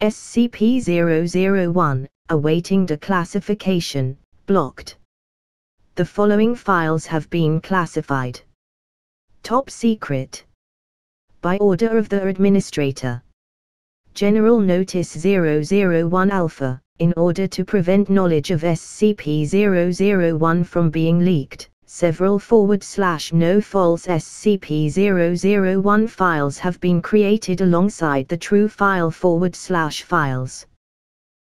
SCP-001, awaiting declassification, blocked. The following files have been classified. Top secret. By order of the Administrator. General Notice 001 Alpha, in order to prevent knowledge of SCP-001 from being leaked, several /no false SCP-001 files have been created alongside the true file /files.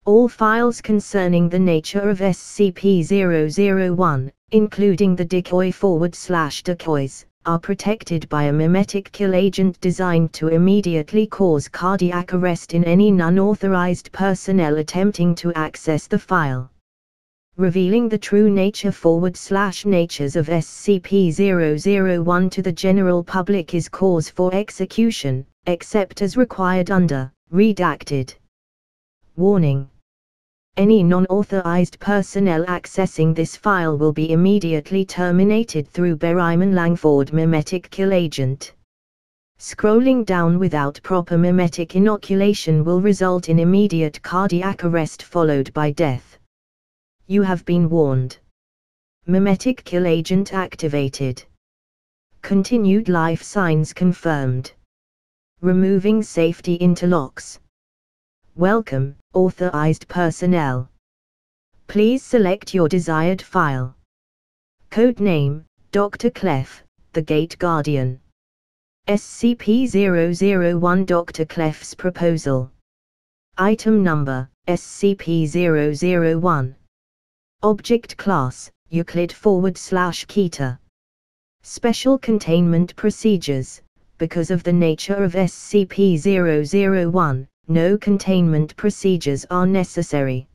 All files concerning the nature of SCP-001, including the decoy /decoys, are protected by a memetic kill agent designed to immediately cause cardiac arrest in any non-authorized personnel attempting to access the file. Revealing the true nature /natures of SCP-001 to the general public is cause for execution, except as required under redacted. Warning. Any non-authorized personnel accessing this file will be immediately terminated through Berryman Langford memetic kill agent. Scrolling down without proper memetic inoculation will result in immediate cardiac arrest followed by death. You have been warned. Memetic kill agent activated. Continued life signs confirmed. Removing safety interlocks. Welcome, authorized personnel. Please select your desired file. Codename, Dr. Clef, the Gate Guardian. SCP-001 Dr. Clef's Proposal. Item Number, SCP-001. Object Class, Euclid /Keter. Special Containment Procedures. Because of the nature of SCP-001, no containment procedures are necessary.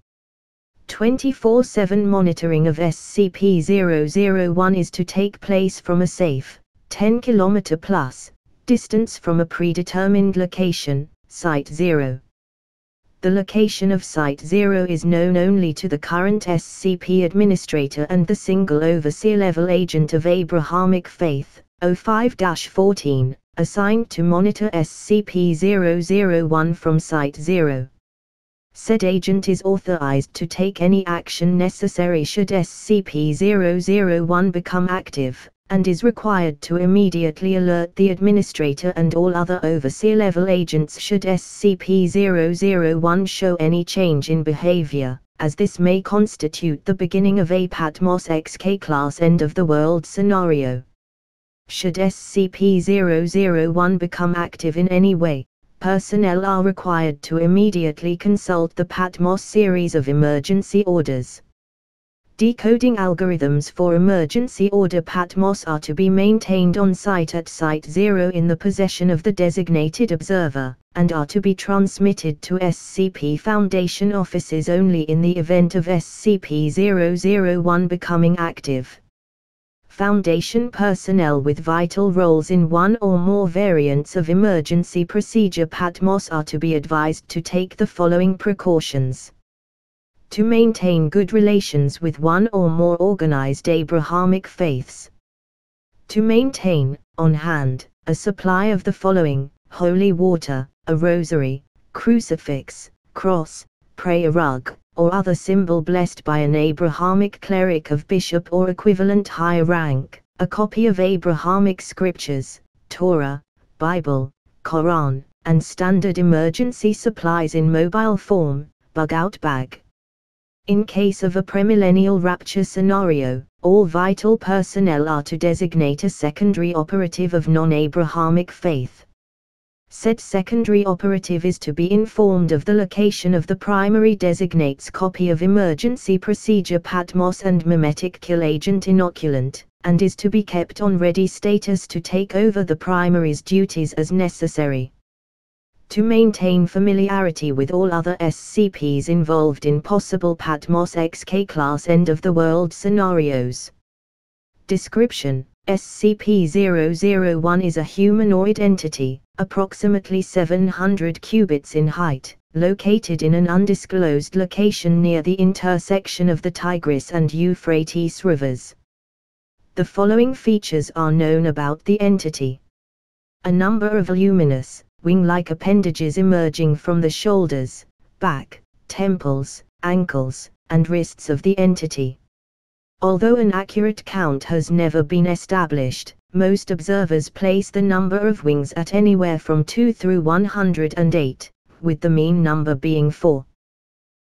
24/7 monitoring of SCP-001 is to take place from a safe, 10 km plus, distance from a predetermined location, Site 0. The location of Site 0 is known only to the current SCP Administrator and the single Overseer-level agent of Abrahamic Faith, 05-14, assigned to monitor SCP-001 from Site 0. Said agent is authorized to take any action necessary should SCP-001 become active, and is required to immediately alert the Administrator and all other Overseer-level agents should SCP-001 show any change in behavior, as this may constitute the beginning of a Patmos XK-class end-of-the-world scenario. Should SCP-001 become active in any way, personnel are required to immediately consult the Patmos series of emergency orders. Decoding algorithms for emergency order Patmos are to be maintained on site at Site 0 in the possession of the designated observer, and are to be transmitted to SCP Foundation offices only in the event of SCP-001 becoming active. Foundation personnel with vital roles in one or more variants of emergency procedure Patmos are to be advised to take the following precautions. To maintain good relations with one or more organized Abrahamic faiths. To maintain, on hand, a supply of the following: holy water, a rosary, crucifix, cross, prayer rug, or other symbol blessed by an Abrahamic cleric of bishop or equivalent high rank, a copy of Abrahamic scriptures, Torah, Bible, Quran, and standard emergency supplies in mobile form, bug-out bag. In case of a premillennial rapture scenario, all vital personnel are to designate a secondary operative of non-Abrahamic faith. Said secondary operative is to be informed of the location of the primary designate's copy of emergency procedure Patmos and memetic kill agent inoculant, and is to be kept on ready status to take over the primary's duties as necessary. To maintain familiarity with all other SCPs involved in possible Patmos XK-class end-of-the-world scenarios. Description: SCP-001 is a humanoid entity, approximately 700 cubits in height, located in an undisclosed location near the intersection of the Tigris and Euphrates rivers. The following features are known about the entity. A number of luminous, wing-like appendages emerging from the shoulders, back, temples, ankles, and wrists of the entity. Although an accurate count has never been established, most observers place the number of wings at anywhere from 2 through 108, with the mean number being 4.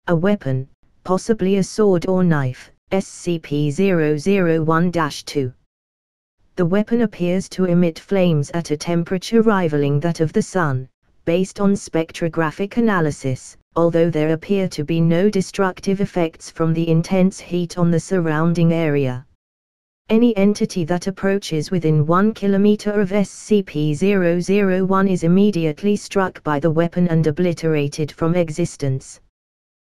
A weapon, possibly a sword or knife, SCP-001-2. The weapon appears to emit flames at a temperature rivaling that of the Sun, based on spectrographic analysis, although there appear to be no destructive effects from the intense heat on the surrounding area. Any entity that approaches within 1 kilometer of SCP-001 is immediately struck by the weapon and obliterated from existence.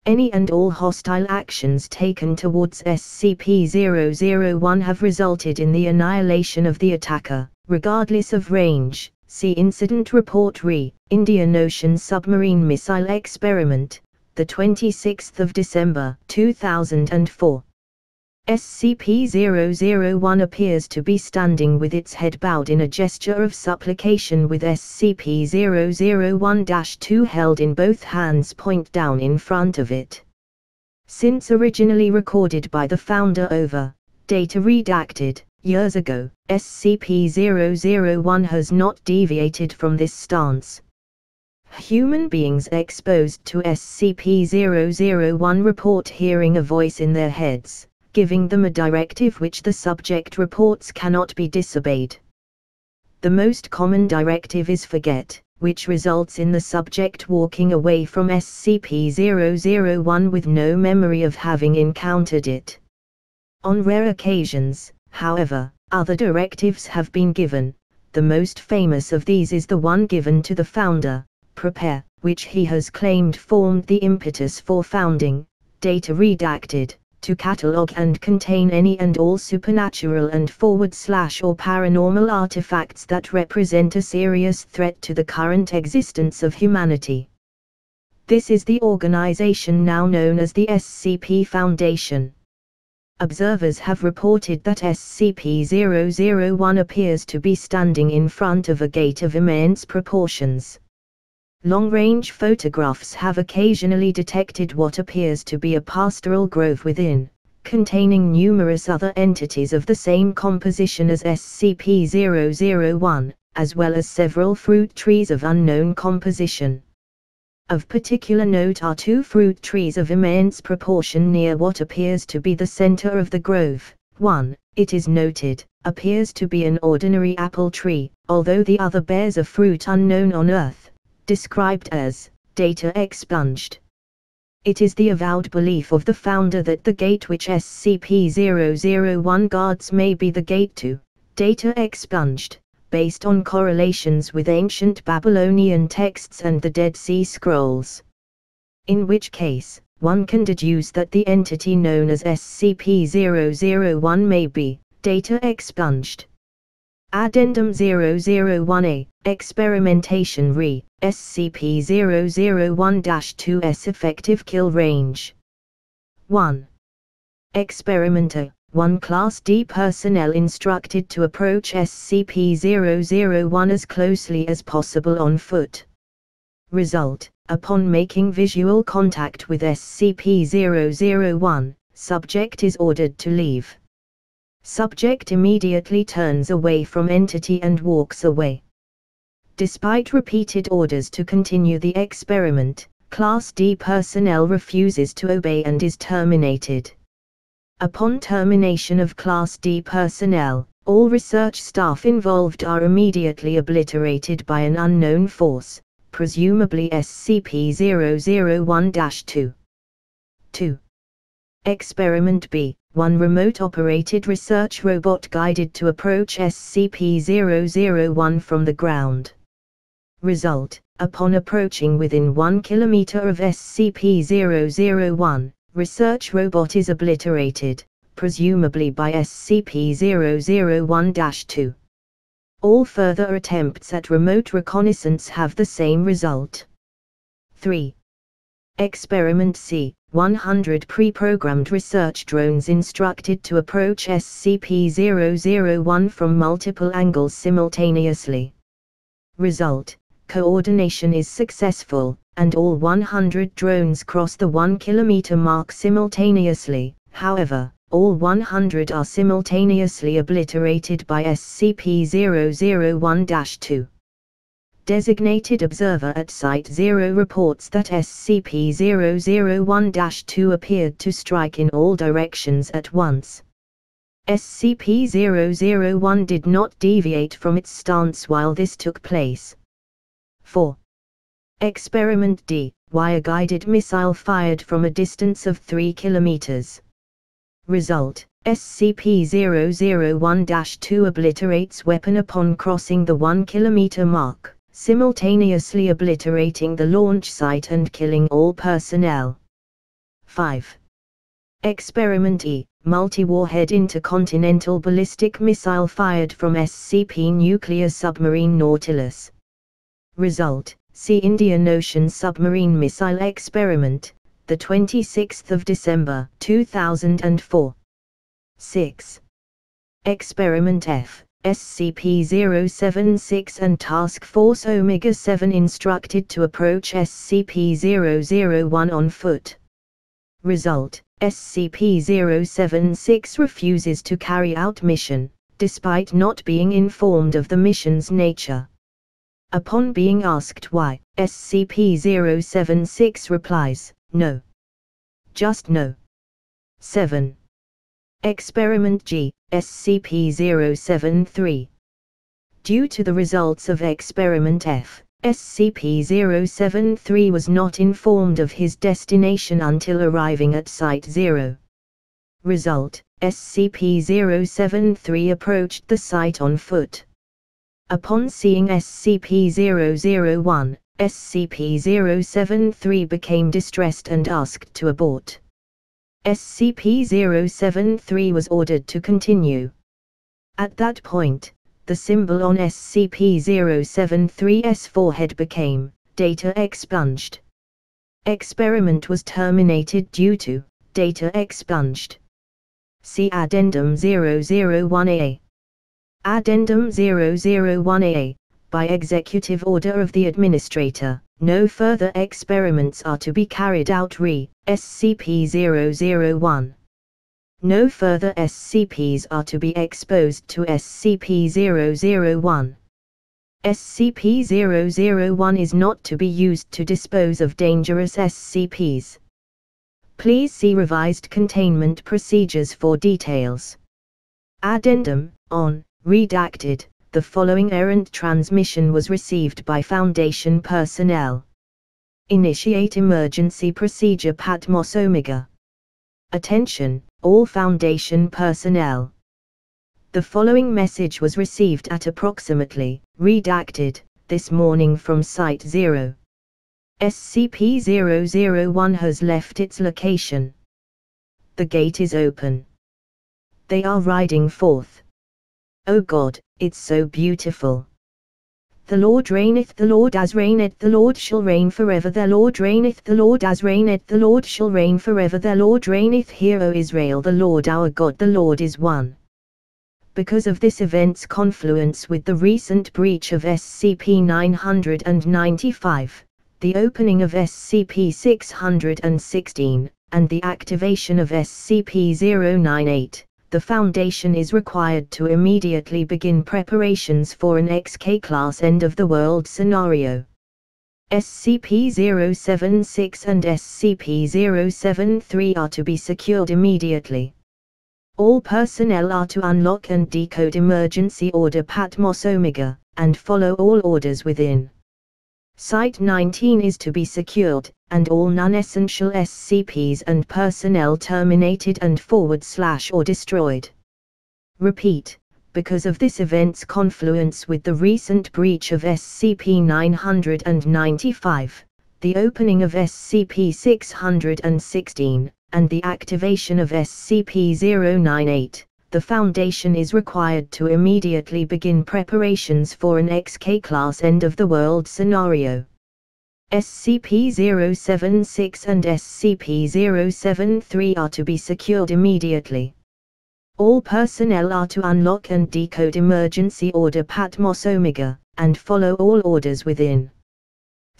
Any and all hostile actions taken towards SCP-001 have resulted in the annihilation of the attacker, regardless of range. See Incident Report Re, Indian Ocean Submarine Missile Experiment, 26 December 2004. SCP-001 appears to be standing with its head bowed in a gesture of supplication, with SCP-001-2 held in both hands point down in front of it. Since originally recorded by the founder over, data redacted, years ago, SCP-001 has not deviated from this stance. Human beings exposed to SCP-001 report hearing a voice in their heads, giving them a directive which the subject reports cannot be disobeyed. The most common directive is forget, which results in the subject walking away from SCP-001 with no memory of having encountered it. On rare occasions, however, other directives have been given. The most famous of these is the one given to the founder, prepare, which he has claimed formed the impetus for founding, data redacted, to catalog and contain any and all supernatural and / or paranormal artifacts that represent a serious threat to the current existence of humanity. This is the organization now known as the SCP Foundation. Observers have reported that SCP-001 appears to be standing in front of a gate of immense proportions. Long-range photographs have occasionally detected what appears to be a pastoral grove within, containing numerous other entities of the same composition as SCP-001, as well as several fruit trees of unknown composition. Of particular note are 2 fruit trees of immense proportion near what appears to be the center of the grove. One, it is noted, appears to be an ordinary apple tree, although the other bears a fruit unknown on Earth, described as data expunged. It is the avowed belief of the founder that the gate which SCP-001 guards may be the gate to data expunged, based on correlations with ancient Babylonian texts and the Dead Sea Scrolls. In which case, one can deduce that the entity known as SCP-001 may be data expunged. Addendum 001A, Experimentation Re, SCP-001-2's Effective Kill Range. 1. Experimenter, 1 Class D personnel instructed to approach SCP-001 as closely as possible on foot. Result, upon making visual contact with SCP-001, subject is ordered to leave. Subject immediately turns away from entity and walks away. Despite repeated orders to continue the experiment, Class D personnel refuses to obey and is terminated. Upon termination of Class D personnel, all research staff involved are immediately obliterated by an unknown force, presumably SCP-001-2. 2. Experiment B, 1 remote-operated research robot guided to approach SCP-001 from the ground. Result, upon approaching within 1 kilometer of SCP-001, research robot is obliterated, presumably by SCP-001-2. All further attempts at remote reconnaissance have the same result. 3. Experiment C, 100 pre-programmed research drones instructed to approach SCP-001 from multiple angles simultaneously. Result, coordination is successful, and all 100 drones cross the 1 kilometer mark simultaneously. However, all 100 are simultaneously obliterated by SCP-001-2. Designated observer at Site 0 reports that SCP-001-2 appeared to strike in all directions at once. SCP-001 did not deviate from its stance while this took place. 4. Experiment D, wire-guided missile fired from a distance of 3 kilometers. Result: SCP-001-2 obliterates weapon upon crossing the 1 kilometer mark, simultaneously obliterating the launch site and killing all personnel. 5. Experiment E, multi-warhead intercontinental ballistic missile fired from SCP nuclear submarine Nautilus. Result: see Indian Ocean Submarine Missile Experiment, the 26th of December 2004. 6. Experiment F, SCP-076 and Task Force Omega-7 instructed to approach SCP-001 on foot. Result: SCP-076 refuses to carry out mission, despite not being informed of the mission's nature. Upon being asked why, SCP-076 replies, "No. Just no." 7. Experiment G, SCP-073. Due to the results of Experiment F, SCP-073 was not informed of his destination until arriving at Site 0. Result: SCP-073 approached the site on foot. Upon seeing SCP-001, SCP-073 became distressed and asked to abort. SCP-073 was ordered to continue. At that point, the symbol on SCP-073's forehead became data expunged. Experiment was terminated due to data expunged. See Addendum 001A. Addendum 001A. By executive order of the Administrator, no further experiments are to be carried out re SCP-001. No further SCPs are to be exposed to SCP-001. SCP-001 is not to be used to dispose of dangerous SCPs. Please see Revised Containment Procedures for details. Addendum, on, redacted, the following errant transmission was received by Foundation personnel. Initiate emergency procedure Patmos Omega. Attention, all Foundation personnel. The following message was received at approximately, redacted, this morning from Site 0. SCP-001 has left its location. The gate is open. They are riding forth. Oh God, it's so beautiful. The Lord reigneth, the Lord as reigneth, the Lord shall reign forever, the Lord reigneth, the Lord as reigneth, the Lord shall reign forever, the Lord reigneth. Hear, O Israel, the Lord our God, the Lord is one. Because of this event's confluence with the recent breach of SCP-995, the opening of SCP-616, and the activation of SCP-098, the Foundation is required to immediately begin preparations for an XK-class end-of-the-world scenario. SCP-076 and SCP-073 are to be secured immediately. All personnel are to unlock and decode Emergency Order Patmos Omega, and follow all orders within. Site 19 is to be secured, and all non-essential SCPs and personnel terminated and / or destroyed. Repeat, because of this event's confluence with the recent breach of SCP-995, the opening of SCP-616, and the activation of SCP-098, the Foundation is required to immediately begin preparations for an XK-class end-of-the-world scenario. SCP-076 and SCP-073 are to be secured immediately. All personnel are to unlock and decode Emergency Order Patmos Omega, and follow all orders within.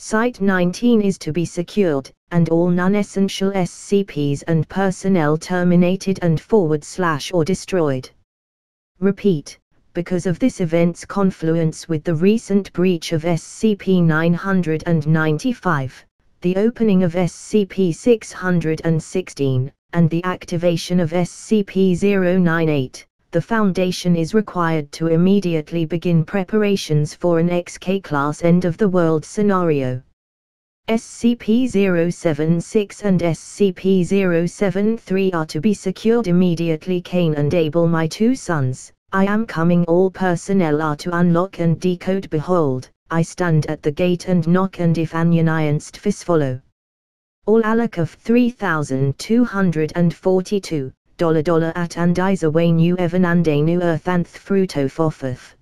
Site 19 is to be secured, and all non-essential SCPs and personnel terminated and / or destroyed. Repeat, because of this event's confluence with the recent breach of SCP-995, the opening of SCP-616, and the activation of SCP-098, the Foundation is required to immediately begin preparations for an XK-class end-of-the-world scenario. SCP-076 and SCP-073 are to be secured immediately. Cain and Abel, my two sons, I am coming. All personnel are to unlock and decode. Behold, I stand at the gate and knock, and if anyonst follow. All alak of 3242. At and Isawain u evan and anu earthanth fruto foffeth.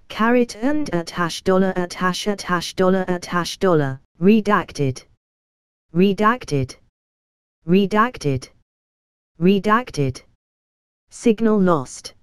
Caret and at $, redacted. Redacted. Redacted. Redacted. Signal lost.